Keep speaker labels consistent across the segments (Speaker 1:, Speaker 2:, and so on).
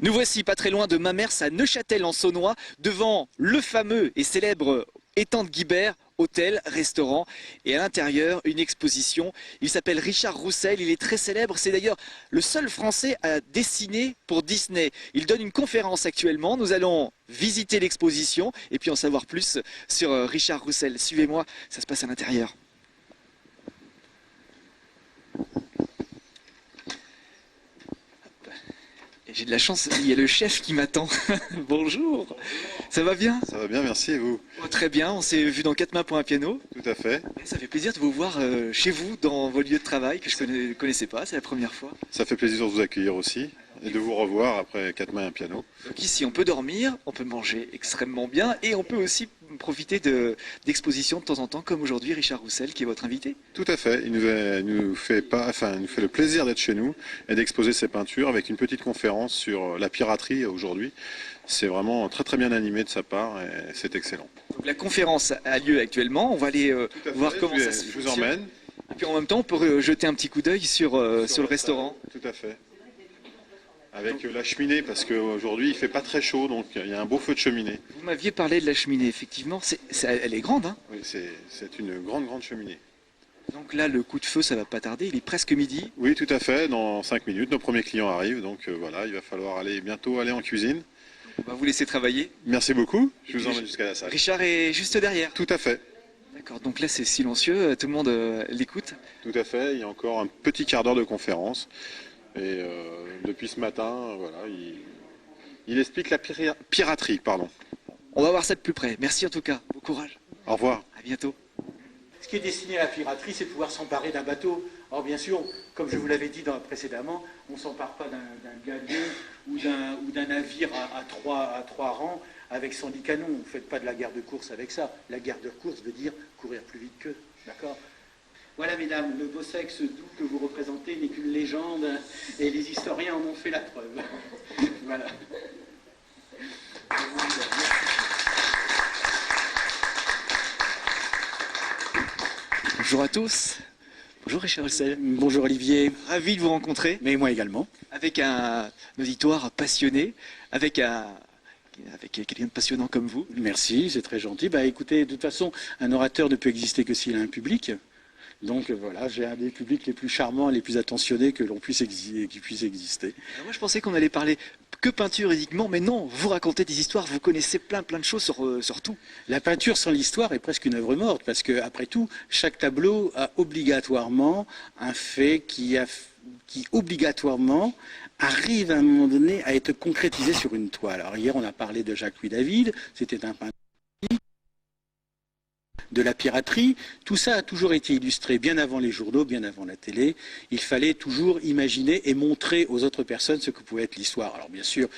Speaker 1: Nous voici pas très loin de Mamers à Neufchâtel-en-Saônois, devant le fameux et célèbre étang de Guibert, hôtel, restaurant, et à l'intérieur une exposition. Il s'appelle Richard Roussel, il est très célèbre, c'est d'ailleurs le seul Français à dessiner pour Disney. Il donne une conférence actuellement, nous allons visiter l'exposition et puis en savoir plus sur Richard Roussel. Suivez-moi, ça se passe à l'intérieur. J'ai de la chance, il y a le chef qui m'attend. Bonjour, ça va bien?
Speaker 2: Ça va bien, merci, et vous?
Speaker 1: Oh, très bien, on s'est vu dans 4 mains pour un piano.
Speaker 2: Tout à fait.
Speaker 1: Et ça fait plaisir de vous voir chez vous, dans vos lieux de travail, que je ne connaissais pas, c'est la première fois.
Speaker 2: Ça fait plaisir de vous accueillir aussi, et de vous revoir après 4 mains et un piano.
Speaker 1: Donc ici, on peut dormir, on peut manger extrêmement bien, et on peut aussi profiter d'expositions de temps en temps, comme aujourd'hui Richard Roussel, qui est votre invité.
Speaker 2: Tout à fait, il nous fait le plaisir d'être chez nous et d'exposer ses peintures avec une petite conférence sur la piraterie aujourd'hui. C'est vraiment très très bien animé de sa part et c'est excellent.
Speaker 1: Donc la conférence a lieu actuellement, on va aller voir comment ça se
Speaker 2: Je
Speaker 1: fonctionne.
Speaker 2: vous emmène.
Speaker 1: Et puis en même temps, on peut jeter un petit coup d'œil sur le restaurant.
Speaker 2: Tout à fait. Avec la cheminée, parce qu'aujourd'hui il fait pas très chaud, donc il y a un beau feu de cheminée.
Speaker 1: Vous m'aviez parlé de la cheminée, effectivement, elle est grande, hein?
Speaker 2: Oui, c'est une grande cheminée.
Speaker 1: Donc là, le coup de feu, ça va pas tarder, il est presque midi.
Speaker 2: Oui, tout à fait, dans 5 minutes, nos premiers clients arrivent, donc voilà, il va falloir bientôt aller en cuisine.
Speaker 1: On va vous laisser travailler.
Speaker 2: Merci beaucoup, je vous emmène jusqu'à la salle.
Speaker 1: Richard est juste derrière.
Speaker 2: Tout à fait.
Speaker 1: D'accord, donc là c'est silencieux, tout le monde l'écoute.
Speaker 2: Tout à fait, il y a encore un petit quart d'heure de conférence. Et depuis ce matin, voilà, il explique la piraterie, pardon.
Speaker 1: On va voir ça de plus près. Merci en tout cas, bon courage.
Speaker 2: Au revoir.
Speaker 1: À bientôt.
Speaker 3: Ce qui est destiné à la piraterie, c'est de pouvoir s'emparer d'un bateau. Or, bien sûr, comme je vous l'avais dit précédemment, on ne s'empare pas d'un galion ou d'un navire à trois rangs avec 110 canons. Vous ne faites pas de la guerre de course avec ça. La guerre de course veut dire courir plus vite qu'eux. D'accord ? Voilà, mesdames, le beau sexe doux que vous représentez n'est qu'une légende et les historiens en ont fait la preuve. Voilà.
Speaker 1: Bonjour à tous. Bonjour Richard Roussel.
Speaker 3: Bonjour Olivier.
Speaker 1: Ravi de vous rencontrer.
Speaker 3: Mais moi également.
Speaker 1: Avec un auditoire passionné, avec quelqu'un de passionnant comme vous.
Speaker 3: Merci, c'est très gentil. Bah écoutez, de toute façon, un orateur ne peut exister que s'il a un public. Donc voilà, j'ai un des publics les plus charmants et les plus attentionnés qui puisse exister.
Speaker 1: Alors moi je pensais qu'on allait parler que peinture uniquement, mais non, vous racontez des histoires, vous connaissez plein de choses sur tout.
Speaker 3: La peinture sans l'histoire est presque une œuvre morte, parce que après tout, chaque tableau a obligatoirement un fait qui obligatoirement arrive à un moment donné à être concrétisé sur une toile. Alors hier on a parlé de Jacques-Louis David, c'était un peintre de la piraterie, tout ça a toujours été illustré bien avant les journaux, bien avant la télé. Il fallait toujours imaginer et montrer aux autres personnes ce que pouvait être l'histoire. Alors bien sûr,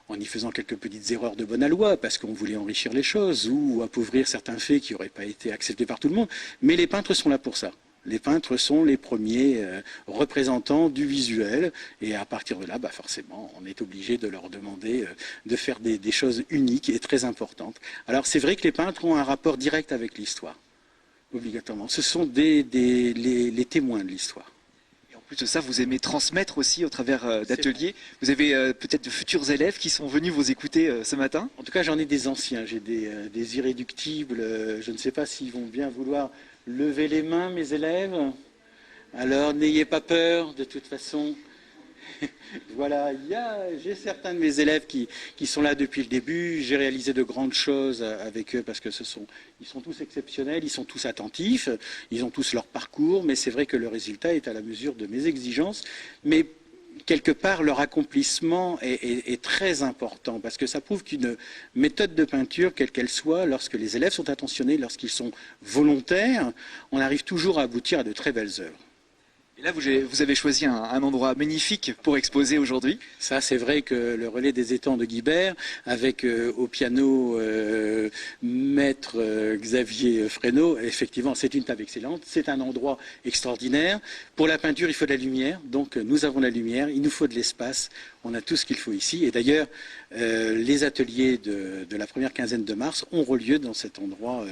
Speaker 3: en y faisant quelques petites erreurs de bonne aloi, parce qu'on voulait enrichir les choses ou appauvrir certains faits qui n'auraient pas été acceptés par tout le monde. Mais les peintres sont là pour ça. Les peintres sont les premiers représentants du visuel et à partir de là, bah forcément, on est obligé de leur demander de faire des choses uniques et très importantes. Alors c'est vrai que les peintres ont un rapport direct avec l'histoire, obligatoirement. Ce sont les témoins de l'histoire.
Speaker 1: Et en plus de ça, vous aimez transmettre aussi au travers d'ateliers. Vous avez peut-être de futurs élèves qui sont venus vous écouter ce matin.
Speaker 3: En tout cas, j'en ai des anciens, j'ai des irréductibles. Je ne sais pas s'ils vont bien vouloir lever les mains, mes élèves. Alors, n'ayez pas peur, de toute façon. Voilà, j'ai certains de mes élèves qui sont là depuis le début. J'ai réalisé de grandes choses avec eux parce que ils sont tous exceptionnels, ils sont tous attentifs, ils ont tous leur parcours, mais c'est vrai que le résultat est à la mesure de mes exigences. Mais quelque part, leur accomplissement est très important parce que ça prouve qu'une méthode de peinture, quelle qu'elle soit, lorsque les élèves sont attentionnés, lorsqu'ils sont volontaires, on arrive toujours à aboutir à de très belles œuvres.
Speaker 1: Et là, vous avez choisi un endroit magnifique pour exposer aujourd'hui.
Speaker 3: Ça, c'est vrai que le relais des étangs de Guibert, avec au piano maître Xavier Fresneau, effectivement, c'est une table excellente, c'est un endroit extraordinaire. Pour la peinture, il faut de la lumière, donc nous avons la lumière, il nous faut de l'espace, on a tout ce qu'il faut ici. Et d'ailleurs, les ateliers de la première quinzaine de mars auront lieu dans cet endroit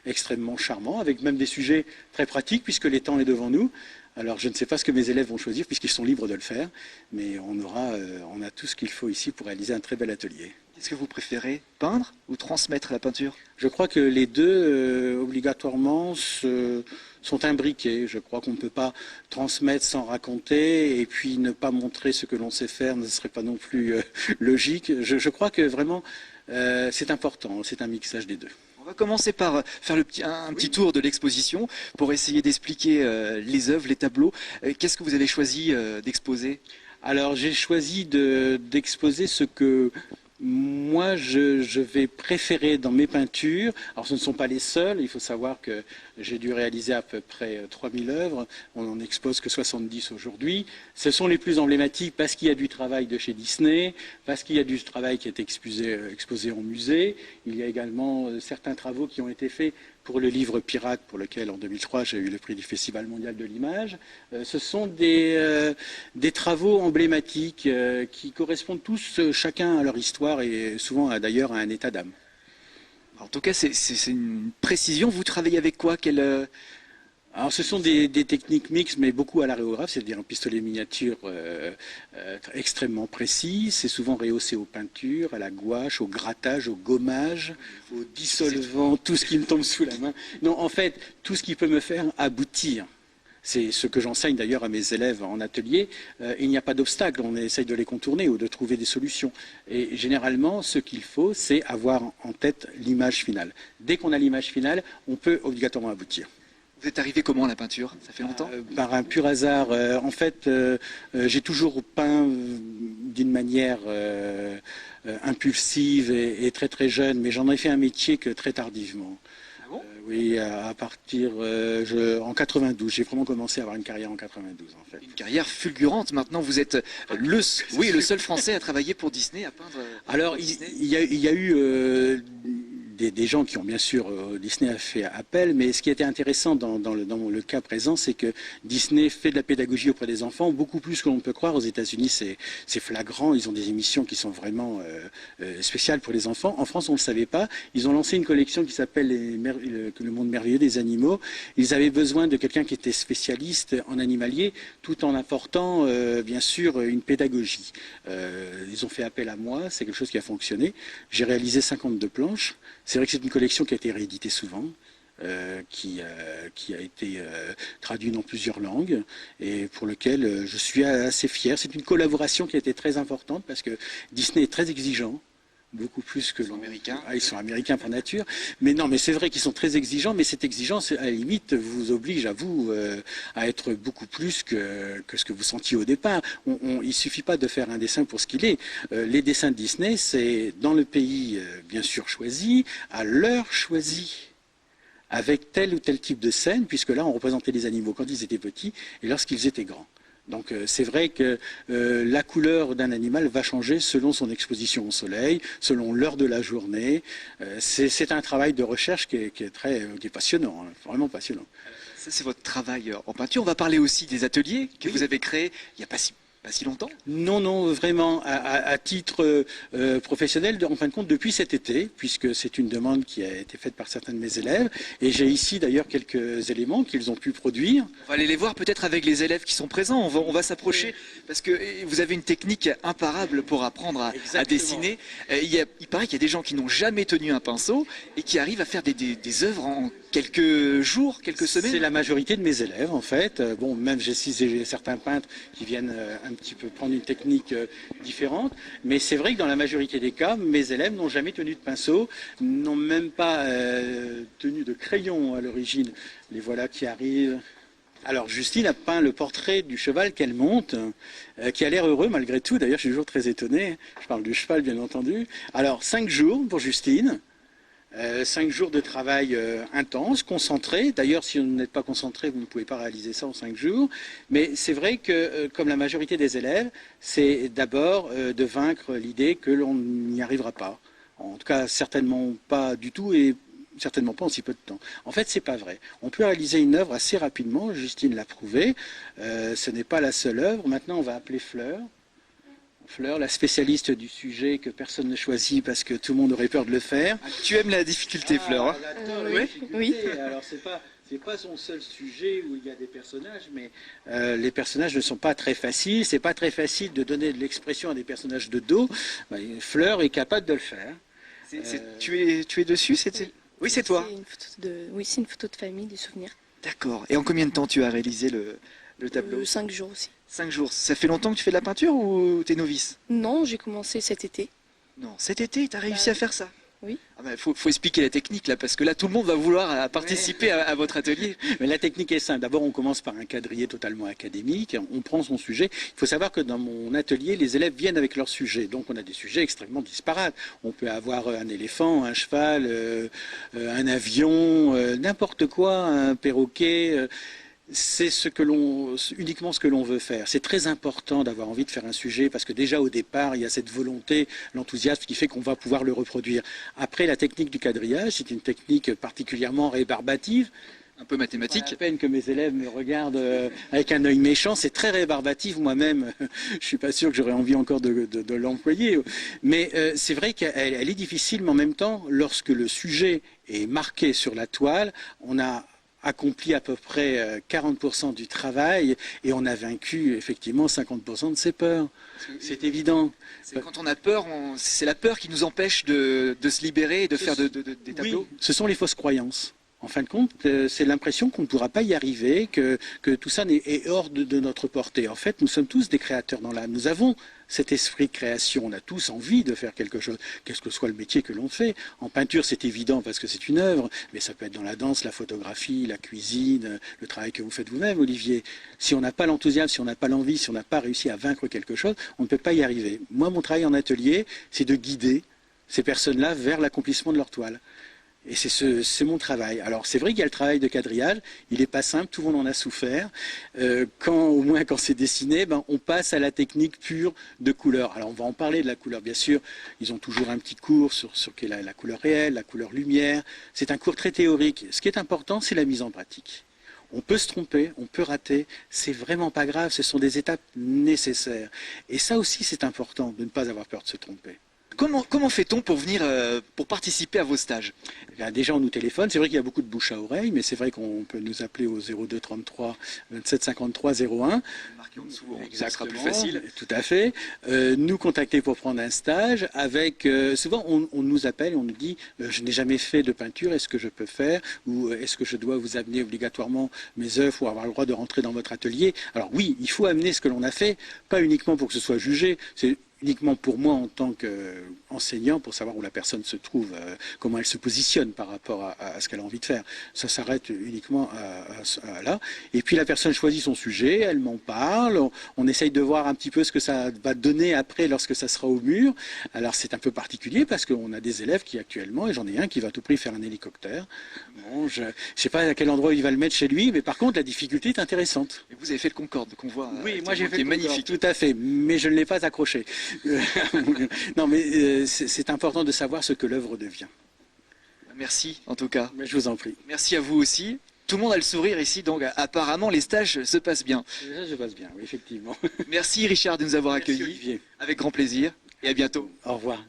Speaker 3: extrêmement charmant, avec même des sujets très pratiques, puisque l'étang est devant nous. Alors je ne sais pas ce que mes élèves vont choisir puisqu'ils sont libres de le faire, mais on a tout ce qu'il faut ici pour réaliser un très bel atelier.
Speaker 1: Est-ce que vous préférez peindre ou transmettre la peinture?
Speaker 3: Je crois que les deux, obligatoirement, sont imbriqués. Je crois qu'on ne peut pas transmettre sans raconter et puis ne pas montrer ce que l'on sait faire ne serait pas non plus logique. Je crois que vraiment, c'est important, c'est un mixage des deux.
Speaker 1: On va commencer par faire un petit tour de l'exposition pour essayer d'expliquer les œuvres, les tableaux. Qu'est-ce que vous avez choisi d'exposer?
Speaker 3: Alors j'ai choisi d'exposer ce que moi je vais préférer dans mes peintures. Alors ce ne sont pas les seuls, il faut savoir que j'ai dû réaliser à peu près 3000 œuvres, on n'en expose que 70 aujourd'hui. Ce sont les plus emblématiques parce qu'il y a du travail de chez Disney, parce qu'il y a du travail qui est exposé en musée. Il y a également certains travaux qui ont été faits pour le livre Pirate, pour lequel en 2003 j'ai eu le prix du Festival mondial de l'image. Ce sont des travaux emblématiques qui correspondent tous chacun à leur histoire et souvent d'ailleurs à un état d'âme.
Speaker 1: En tout cas, c'est une précision. Vous travaillez avec quoi?
Speaker 3: Alors ce sont des techniques mixtes, mais beaucoup à l'aréographe, c'est-à-dire un pistolet miniature extrêmement précis. C'est souvent rehaussé aux peintures, à la gouache, au grattage, au gommage, au dissolvant, tout ce qui me tombe sous la main. Non, en fait, tout ce qui peut me faire aboutir. C'est ce que j'enseigne d'ailleurs à mes élèves en atelier. Il n'y a pas d'obstacle, on essaye de les contourner ou de trouver des solutions. Et généralement, ce qu'il faut, c'est avoir en tête l'image finale. Dès qu'on a l'image finale, on peut obligatoirement aboutir.
Speaker 1: Vous êtes arrivé comment à la peinture? Ça fait longtemps?
Speaker 3: Par un pur hasard. En fait, j'ai toujours peint d'une manière impulsive et très très jeune, mais j'en ai fait un métier que très tardivement.
Speaker 1: Ah bon?
Speaker 3: Oui, à partir en 92. J'ai vraiment commencé à avoir une carrière en 92 en fait.
Speaker 1: Une carrière fulgurante. Maintenant, vous êtes le seul Français à travailler pour Disney, à peindre.
Speaker 3: Alors, il y a eu des gens qui ont bien sûr, Disney a fait appel, mais ce qui était intéressant dans le cas présent, c'est que Disney fait de la pédagogie auprès des enfants, beaucoup plus que l'on peut croire. Aux États-Unis, c'est flagrant, ils ont des émissions qui sont vraiment spéciales pour les enfants. En France, on ne le savait pas. Ils ont lancé une collection qui s'appelle Le monde merveilleux des animaux. Ils avaient besoin de quelqu'un qui était spécialiste en animalier, tout en apportant, bien sûr, une pédagogie. Ils ont fait appel à moi, c'est quelque chose qui a fonctionné. J'ai réalisé 52 planches. C'est vrai que c'est une collection qui a été rééditée souvent, qui a été traduite dans plusieurs langues et pour lequel je suis assez fier. C'est une collaboration qui a été très importante parce que Disney est très exigeant. Beaucoup plus que
Speaker 1: Américains.
Speaker 3: Ils sont américains par nature. Mais non, mais c'est vrai qu'ils sont très exigeants, mais cette exigence, à la limite, vous oblige à vous à être beaucoup plus que ce que vous sentiez au départ. Il suffit pas de faire un dessin pour ce qu'il est. Les dessins de Disney, c'est dans le pays, bien sûr, choisi, à l'heure choisie, avec tel ou tel type de scène, puisque là, on représentait les animaux quand ils étaient petits et lorsqu'ils étaient grands. Donc c'est vrai que la couleur d'un animal va changer selon son exposition au soleil, selon l'heure de la journée. C'est un travail de recherche qui est passionnant, hein, vraiment passionnant.
Speaker 1: Ça, c'est votre travail en peinture. On va parler aussi des ateliers que vous avez créés il n'y a pas si longtemps.
Speaker 3: Non, vraiment, à titre professionnel, en fin de compte, depuis cet été, puisque c'est une demande qui a été faite par certains de mes élèves. Et j'ai ici d'ailleurs quelques éléments qu'ils ont pu produire.
Speaker 1: On va aller les voir peut-être avec les élèves qui sont présents. On va s'approcher parce que vous avez une technique imparable pour apprendre à dessiner. Il paraît qu'il y a des gens qui n'ont jamais tenu un pinceau et qui arrivent à faire des œuvres en quelques jours, quelques semaines.
Speaker 3: C'est la majorité de mes élèves en fait. Bon, même j'ai certains peintres qui viennent un petit peu prendre une technique différente, mais c'est vrai que dans la majorité des cas, mes élèves n'ont jamais tenu de pinceau, n'ont même pas tenu de crayon à l'origine. Les voilà qui arrivent. Alors Justine a peint le portrait du cheval qu'elle monte, qui a l'air heureux malgré tout. D'ailleurs, je suis toujours très étonné. Je parle du cheval, bien entendu. Alors 5 jours pour Justine. 5 jours de travail intense, concentré. D'ailleurs, si vous n'êtes pas concentré, vous ne pouvez pas réaliser ça en 5 jours. Mais c'est vrai que, comme la majorité des élèves, c'est d'abord de vaincre l'idée que l'on n'y arrivera pas. En tout cas, certainement pas du tout et certainement pas en si peu de temps. En fait, c'est pas vrai. On peut réaliser une œuvre assez rapidement. Justine l'a prouvé. Ce n'est pas la seule œuvre. Maintenant, on va appeler Fleur. Fleur, la spécialiste du sujet que personne ne choisit parce que tout le monde aurait peur de le faire.
Speaker 1: Tu aimes la difficulté, Fleur, hein?
Speaker 3: Oui.
Speaker 4: Oui.
Speaker 3: Alors C'est pas son seul sujet où il y a des personnages, mais les personnages ne sont pas très faciles. C'est pas très facile de donner de l'expression à des personnages de dos. Fleur est capable de le faire.
Speaker 1: Tu es dessus, Oui, c'est toi.
Speaker 4: Oui, c'est une photo de famille, des souvenirs.
Speaker 1: D'accord. Et en combien de temps tu as réalisé le tableau?
Speaker 4: 5 jours aussi.
Speaker 1: 5 jours. Ça fait longtemps que tu fais de la peinture ou t'es novice?
Speaker 4: Non, j'ai commencé cet été.
Speaker 1: Non, cet été, tu as réussi à faire ça?
Speaker 4: Oui.
Speaker 1: Faut expliquer la technique là, parce que là, tout le monde va vouloir participer à votre atelier.
Speaker 3: Mais la technique est simple. D'abord, on commence par un quadrillé totalement académique. On prend son sujet. Il faut savoir que dans mon atelier, les élèves viennent avec leur sujet. Donc, on a des sujets extrêmement disparates. On peut avoir un éléphant, un cheval, un avion, n'importe quoi, un perroquet. C'est uniquement ce que l'on veut faire. C'est très important d'avoir envie de faire un sujet parce que déjà au départ, il y a cette volonté, l'enthousiasme qui fait qu'on va pouvoir le reproduire. Après, la technique du quadrillage, c'est une technique particulièrement rébarbative.
Speaker 1: Un peu mathématique.
Speaker 3: À peine que mes élèves me regardent avec un œil méchant, c'est très rébarbatif. Moi-même, je suis pas sûr que j'aurais envie encore de l'employer. Mais c'est vrai qu'elle est difficile, mais en même temps, lorsque le sujet est marqué sur la toile, on a accompli à peu près 40% du travail et on a vaincu effectivement 50% de ses peurs. C'est évident.
Speaker 1: Quand on a peur, c'est la peur qui nous empêche de se libérer et de faire des tableaux.
Speaker 3: Oui, ce sont les fausses croyances. En fin de compte, c'est l'impression qu'on ne pourra pas y arriver, que tout ça est hors de notre portée. En fait, nous sommes tous des créateurs dans l'âme. Nous avons cet esprit de création. On a tous envie de faire quelque chose, quel que soit le métier que l'on fait. En peinture, c'est évident parce que c'est une œuvre, mais ça peut être dans la danse, la photographie, la cuisine, le travail que vous faites vous-même, Olivier. Si on n'a pas l'enthousiasme, si on n'a pas l'envie, si on n'a pas réussi à vaincre quelque chose, on ne peut pas y arriver. Moi, mon travail en atelier, c'est de guider ces personnes-là vers l'accomplissement de leur toile. Et c'est mon travail. Alors c'est vrai qu'il y a le travail de quadrillage, il n'est pas simple, tout le monde en a souffert. Au moins quand c'est dessiné, on passe à la technique pure de couleur. Alors on va en parler de la couleur, bien sûr. Ils ont toujours un petit cours sur la couleur réelle, la couleur lumière. C'est un cours très théorique. Ce qui est important, c'est la mise en pratique. On peut se tromper, on peut rater, c'est vraiment pas grave, ce sont des étapes nécessaires. Et ça aussi c'est important, de ne pas avoir peur de se tromper.
Speaker 1: Comment fait-on pour venir pour participer à vos stages?
Speaker 3: Déjà, on nous téléphone. C'est vrai qu'il y a beaucoup de bouche à oreille, mais c'est vrai qu'on peut nous appeler au 02 33 27 53 01.
Speaker 1: Marqué en dessous, ça sera plus facile.
Speaker 3: Tout à fait. Nous contacter pour prendre un stage. Souvent, on nous appelle et on nous dit je n'ai jamais fait de peinture, est-ce que je peux faire? Ou est-ce que je dois vous amener obligatoirement mes œuvres pour avoir le droit de rentrer dans votre atelier? Alors oui, il faut amener ce que l'on a fait, pas uniquement pour que ce soit jugé. C'est uniquement pour moi en tant qu'enseignant, pour savoir où la personne se trouve, comment elle se positionne par rapport à ce qu'elle a envie de faire. Ça s'arrête uniquement à là. Et puis la personne choisit son sujet, elle m'en parle, on essaye de voir un petit peu ce que ça va donner après lorsque ça sera au mur. Alors c'est un peu particulier parce qu'on a des élèves qui actuellement, et j'en ai un qui va à tout prix faire un hélicoptère. Bon, je ne sais pas à quel endroit il va le mettre chez lui, mais par contre la difficulté est intéressante.
Speaker 1: Et vous avez fait le Concorde qu'on voit.
Speaker 3: Oui, moi j'ai fait
Speaker 1: le Concorde, magnifique.
Speaker 3: Tout à fait, mais je ne l'ai pas accroché. Non, mais c'est important de savoir ce que l'œuvre devient.
Speaker 1: Merci en tout cas.
Speaker 3: Mais je vous en prie.
Speaker 1: Merci à vous aussi. Tout le monde a le sourire ici, donc apparemment les stages se passent bien.
Speaker 3: Ça se passe bien, oui, effectivement.
Speaker 1: Merci Richard de nous avoir
Speaker 3: Merci,
Speaker 1: accueillis.
Speaker 3: Olivier.
Speaker 1: Avec grand plaisir et à bientôt.
Speaker 3: Au revoir.